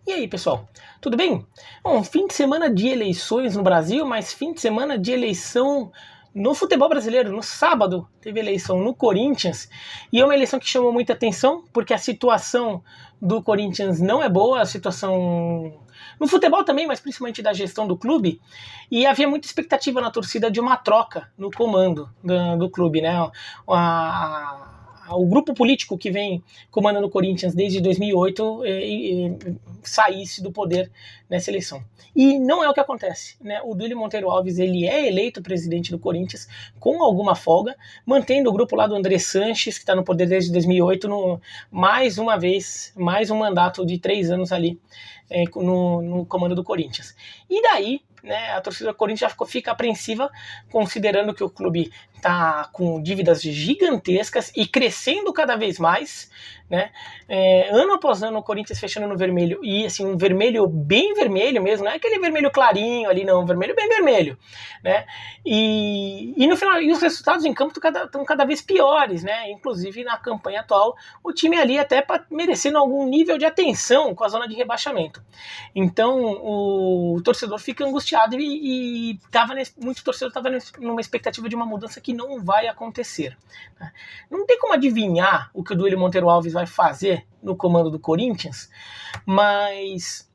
E aí, pessoal, tudo bem? Bom, fim de semana de eleições no Brasil, mas fim de semana de eleição no futebol brasileiro. No sábado teve eleição no Corinthians e é uma eleição que chamou muita atenção porque a situação do Corinthians não é boa, a situação no futebol também, mas principalmente da gestão do clube, e havia muita expectativa na torcida de uma troca no comando do clube, né? O grupo político que vem comandando o Corinthians desde 2008 saísse do poder nessa eleição. E não é o que acontece, né? O Duílio Monteiro Alves ele é eleito presidente do Corinthians com alguma folga, mantendo o grupo lá do André Sanches, que está no poder desde 2008, mais uma vez, mais um mandato de 3 anos ali no comando do Corinthians. E daí, né, a torcida do Corinthians já fica apreensiva, considerando que o clube está com dívidas gigantescas e crescendo cada vez mais, né? Ano após ano o Corinthians fechando no vermelho, e assim, um vermelho bem vermelho mesmo, não é aquele vermelho clarinho ali não, um vermelho bem vermelho, né? E no final, e os resultados em campo estão cada vez piores, né? Inclusive na campanha atual, o time ali até merecendo algum nível de atenção com a zona de rebaixamento. Então o torcedor fica angustiado e muito torcedor estava numa expectativa de uma mudança que não vai acontecer. Não tem como adivinhar o que o Duílio Monteiro Alves vai fazer no comando do Corinthians, mas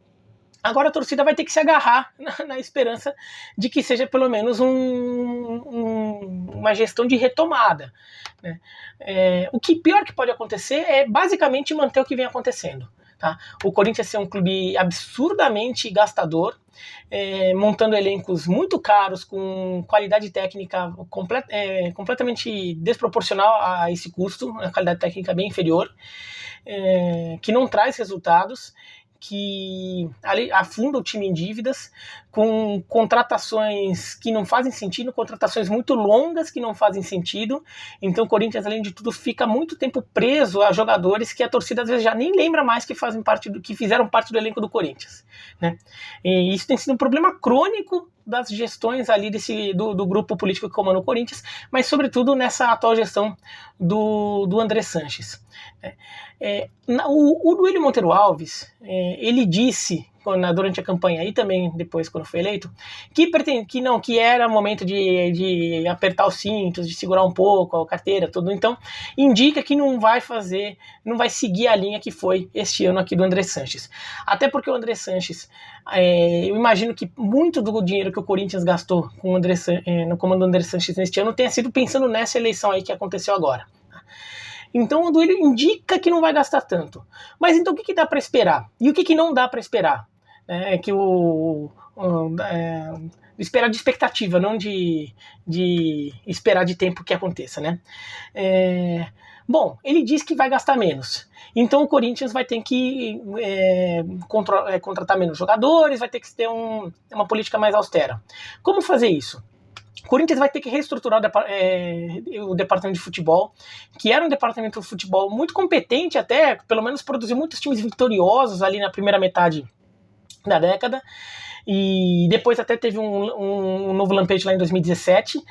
agora a torcida vai ter que se agarrar na esperança de que seja pelo menos uma gestão de retomada, né? O que pior que pode acontecer é basicamente manter o que vem acontecendo. Tá? O Corinthians é um clube absurdamente gastador, montando elencos muito caros, com qualidade técnica completamente desproporcional a esse custo, a qualidade técnica bem inferior, que não traz resultados, que afunda o time em dívidas, com contratações que não fazem sentido, contratações muito longas que não fazem sentido. Então o Corinthians, além de tudo, fica muito tempo preso a jogadores que a torcida às vezes já nem lembra mais que fizeram parte do elenco do Corinthians, né? E isso tem sido um problema crônico das gestões ali do grupo político que comanda o Corinthians, mas sobretudo nessa atual gestão do André Sanches. O Duílio Monteiro Alves, ele disse durante a campanha e também depois quando foi eleito, que era momento de apertar os cintos, de segurar um pouco a carteira, tudo. Então indica que não vai seguir a linha que foi este ano aqui do André Sanches. Até porque o André Sanches, eu imagino que muito do dinheiro que o Corinthians gastou no comando do André Sanches neste ano tenha sido pensando nessa eleição aí que aconteceu agora. Então o Duílio indica que não vai gastar tanto. Mas então o que dá para esperar? E o que não dá para esperar? Esperar de expectativa, não de esperar de tempo que aconteça, né? Bom, ele diz que vai gastar menos. Então o Corinthians vai ter que contratar menos jogadores, vai ter que ter uma política mais austera. Como fazer isso? O Corinthians vai ter que reestruturar o departamento de futebol, que era um departamento de futebol muito competente até, pelo menos produziu muitos times vitoriosos ali na primeira metade da década, e depois até teve um novo lampejo lá em 2017,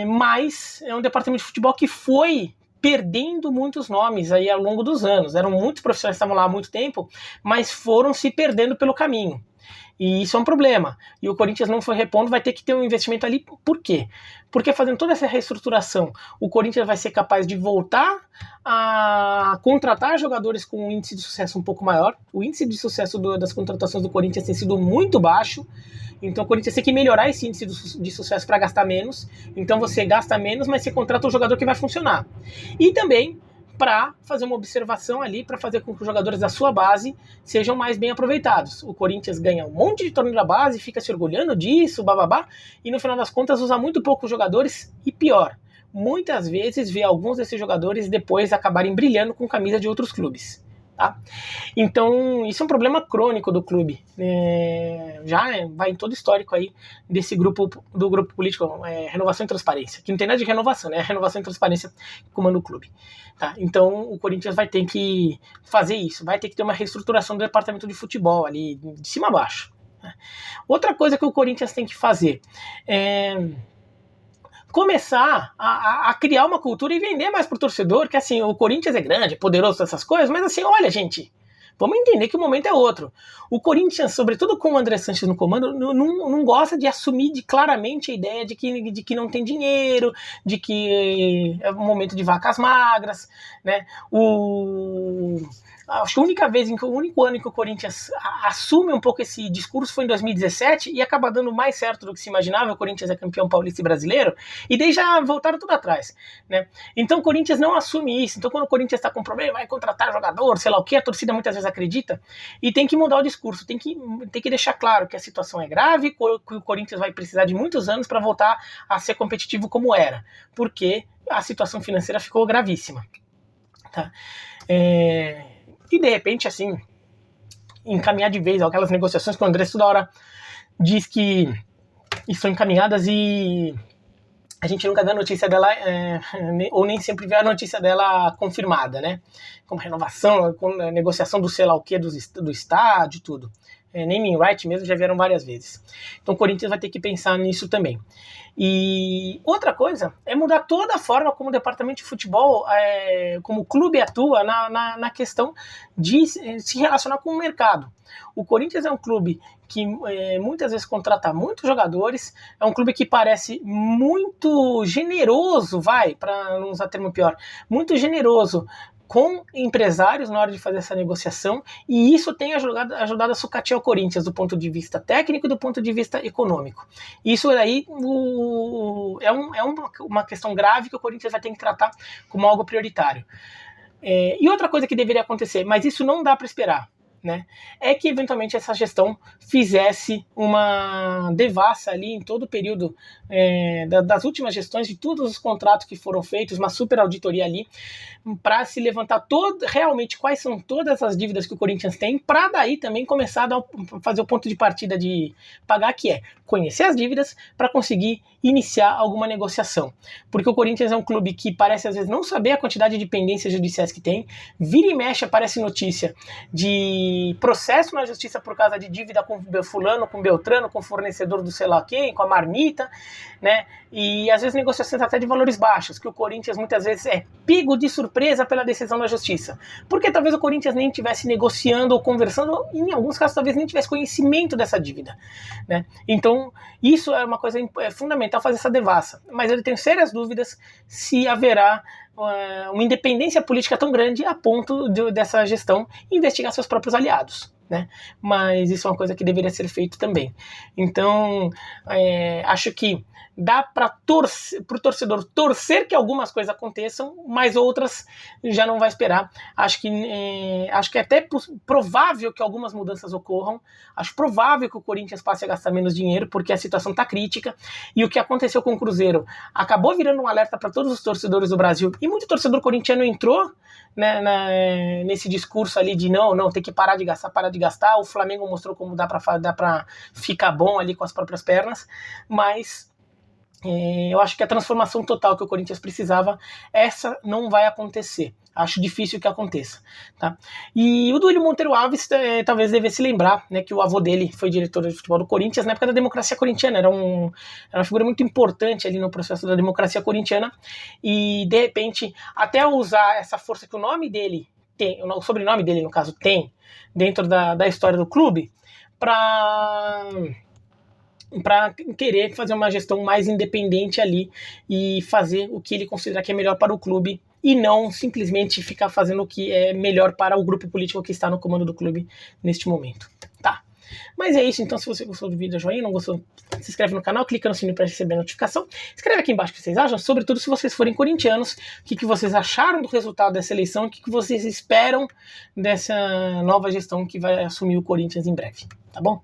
mas é um departamento de futebol que foi perdendo muitos nomes aí ao longo dos anos. Eram muitos profissionais que estavam lá há muito tempo, mas foram se perdendo pelo caminho. E isso é um problema. E o Corinthians não foi repondo, vai ter que ter um investimento ali. Por quê? Porque fazendo toda essa reestruturação, o Corinthians vai ser capaz de voltar a contratar jogadores com um índice de sucesso um pouco maior. O índice de sucesso das contratações do Corinthians tem sido muito baixo. Então o Corinthians tem que melhorar esse índice de sucesso para gastar menos. Então você gasta menos, mas você contrata um jogador que vai funcionar. E também para fazer uma observação ali, para fazer com que os jogadores da sua base sejam mais bem aproveitados. O Corinthians ganha um monte de torneio da base, fica se orgulhando disso, bababá, e no final das contas usa muito poucos jogadores, e pior, muitas vezes vê alguns desses jogadores depois acabarem brilhando com camisa de outros clubes. Tá? Então isso é um problema crônico do clube, já vai em todo o histórico aí do grupo político, Renovação e Transparência, que não tem nada de renovação, né? Renovação e Transparência que comanda o clube, tá? Então o Corinthians vai ter que fazer isso, vai ter que ter uma reestruturação do departamento de futebol ali, de cima a baixo, né? Outra coisa que o Corinthians tem que fazer começar a criar uma cultura e vender mais pro torcedor, que assim, o Corinthians é grande, é poderoso, essas coisas, mas assim, olha, gente, Vamos entender que o momento é outro. O Corinthians, sobretudo com o André Sanches no comando, não gosta de assumir claramente a ideia de que não tem dinheiro, de que é um momento de vacas magras, né? Acho que o único ano em que o Corinthians assume um pouco esse discurso foi em 2017 e acaba dando mais certo do que se imaginava. O Corinthians é campeão paulista e brasileiro, e daí já voltaram tudo atrás, né? Então o Corinthians não assume isso. Então quando o Corinthians está com problema, vai contratar jogador, sei lá o que, a torcida muitas vezes acredita, e tem que mudar o discurso, tem que deixar claro que a situação é grave, que o Corinthians vai precisar de muitos anos para voltar a ser competitivo como era, porque a situação financeira ficou gravíssima, tá? E de repente, assim, encaminhar de vez aquelas negociações que o André toda hora diz que estão encaminhadas e a gente nunca vê a notícia dela, ou nem sempre vê a notícia dela confirmada, né? Como renovação, com negociação do sei lá o que, do estádio, tudo. Naming right mesmo já vieram várias vezes. Então o Corinthians vai ter que pensar nisso também. E outra coisa é mudar toda a forma como o departamento de futebol, como o clube atua na questão de se relacionar com o mercado. O Corinthians é um clube que muitas vezes contrata muitos jogadores, é um clube que parece muito generoso, para não usar termo pior, muito generoso com empresários na hora de fazer essa negociação, e isso tem ajudado a sucatear o Corinthians do ponto de vista técnico e do ponto de vista econômico. Isso aí é uma questão grave que o Corinthians vai ter que tratar como algo prioritário. E outra coisa que deveria acontecer, mas isso não dá para esperar, né, é que eventualmente essa gestão fizesse uma devassa ali em todo o período das últimas gestões, de todos os contratos que foram feitos, uma super auditoria ali, para se levantar realmente quais são todas as dívidas que o Corinthians tem, para daí também começar a fazer o ponto de partida de pagar, que é conhecer as dívidas para conseguir iniciar alguma negociação. Porque o Corinthians é um clube que parece às vezes não saber a quantidade de pendências judiciais que tem, vira e mexe aparece notícia de processo na justiça por causa de dívida com fulano, com Beltrano, com fornecedor do sei lá quem, com a marmita, né? E às vezes negociações até de valores baixos, que o Corinthians muitas vezes é pego de surpresa pela decisão da justiça, porque talvez o Corinthians nem estivesse negociando ou conversando, em alguns casos talvez nem tivesse conhecimento dessa dívida, né? Então isso é uma coisa fundamental, fazer essa devassa, mas eu tenho sérias dúvidas se haverá uma independência política tão grande a ponto dessa gestão investigar seus próprios aliados, né? Mas isso é uma coisa que deveria ser feito também. Então acho que dá para o torcedor torcer que algumas coisas aconteçam, mas outras já não vai esperar. Acho que é até provável que algumas mudanças ocorram. Acho provável que o Corinthians passe a gastar menos dinheiro, porque a situação está crítica. E o que aconteceu com o Cruzeiro acabou virando um alerta para todos os torcedores do Brasil. E muito torcedor corintiano entrou, né, nesse discurso ali de não, tem que parar de gastar. O Flamengo mostrou como dá para ficar bom ali com as próprias pernas, mas eu acho que a transformação total que o Corinthians precisava, essa não vai acontecer. Acho difícil que aconteça, tá? E o Duílio Monteiro Alves talvez devesse lembrar, né, que o avô dele foi diretor de futebol do Corinthians na época da democracia corintiana, era uma figura muito importante ali no processo da democracia corintiana, e de repente, até usar essa força que o nome dele tem, o sobrenome dele no caso tem, dentro da história do clube, para querer fazer uma gestão mais independente ali e fazer o que ele considera que é melhor para o clube e não simplesmente ficar fazendo o que é melhor para o grupo político que está no comando do clube neste momento, tá? Mas é isso, então se você gostou do vídeo, joinha, não gostou, se inscreve no canal, clica no sininho para receber a notificação, escreve aqui embaixo o que vocês acham, sobretudo se vocês forem corintianos, o que vocês acharam do resultado dessa eleição, o que vocês esperam dessa nova gestão que vai assumir o Corinthians em breve, tá bom?